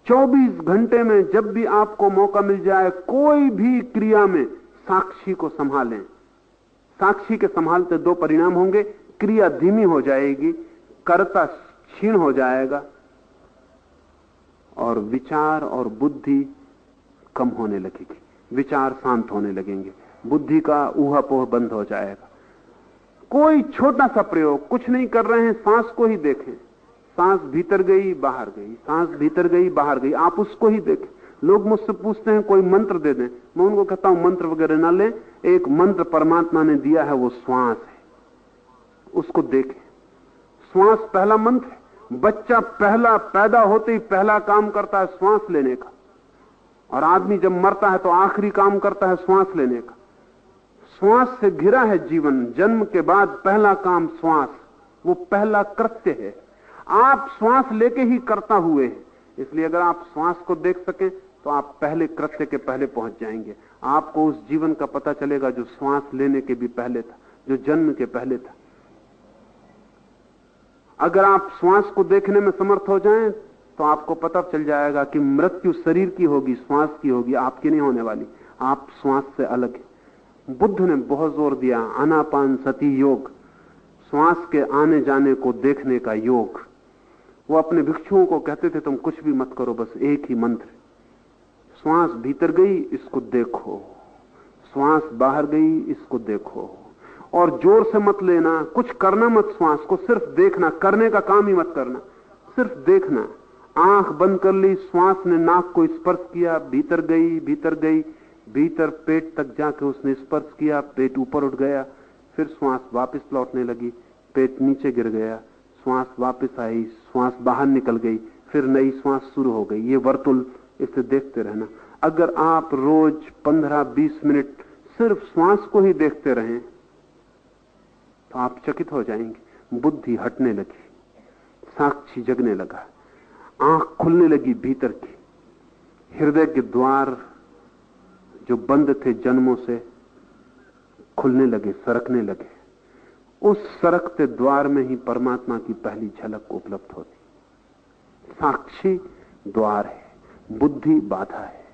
24 घंटे में जब भी आपको मौका मिल जाए, कोई भी क्रिया में साक्षी को संभालें। साक्षी के संभालते दो परिणाम होंगे, क्रिया धीमी हो जाएगी, कर्ता क्षीण हो जाएगा, और विचार और बुद्धि कम होने लगेगी, विचार शांत होने लगेंगे, बुद्धि का ऊहापोह बंद हो जाएगा। कोई छोटा सा प्रयोग, कुछ नहीं कर रहे हैं, सांस को ही देखें। सांस भीतर गई बाहर गई, सांस भीतर गई बाहर गई, आप उसको ही देखें। लोग मुझसे पूछते हैं कोई मंत्र दे दें, मैं उनको कहता हूं मंत्र वगैरह ना लें, एक मंत्र परमात्मा ने दिया है, वो श्वास है, उसको देखें। श्वास पहला मंत्र है। बच्चा पहला पैदा होते ही पहला काम करता है श्वास लेने का, और आदमी जब मरता है तो आखिरी काम करता है श्वास लेने का। श्वास से घिरा है जीवन। जन्म के बाद पहला काम श्वास, वो पहला कृत्य है। आप श्वास लेके ही करता हुए हैं, इसलिए अगर आप श्वास को देख सकें तो आप पहले कृत्य के पहले पहुंच जाएंगे। आपको उस जीवन का पता चलेगा जो श्वास लेने के भी पहले था, जो जन्म के पहले था। अगर आप श्वास को देखने में समर्थ हो जाएं तो आपको पता चल जाएगा कि मृत्यु शरीर की होगी, श्वास की होगी, आपकी नहीं होने वाली। आप श्वास से अलग है। बुद्ध ने बहुत जोर दिया आनापान सती योग, श्वास के आने जाने को देखने का योग। वो अपने भिक्षुओं को कहते थे तुम कुछ भी मत करो, बस एक ही मंत्र, श्वास भीतर गई इसको देखो, श्वास बाहर गई इसको देखो, और जोर से मत लेना, कुछ करना मत, श्वास को सिर्फ देखना, करने का काम ही मत करना, सिर्फ देखना। आंख बंद कर ली, श्वास ने नाक को स्पर्श किया, भीतर गई भीतर गई, भीतर पेट तक जाके उसने स्पर्श किया, पेट ऊपर उठ गया, फिर श्वास वापस लौटने लगी, पेट नीचे गिर गया, श्वास वापस आई, श्वास बाहर निकल गई, फिर नई श्वास शुरू हो गई। ये वर्तुल, इसे देखते रहना। अगर आप रोज 15-20 मिनट सिर्फ श्वास को ही देखते रहें तो आप चकित हो जाएंगे। बुद्धि हटने लगी, साक्षी जगने लगा, आंख खुलने लगी भीतर की, हृदय के द्वार जो बंद थे जन्मों से खुलने लगे, सरकने लगे। उस सरकते द्वार में ही परमात्मा की पहली झलक उपलब्ध होती। साक्षी द्वार है, बुद्धि बाधा है।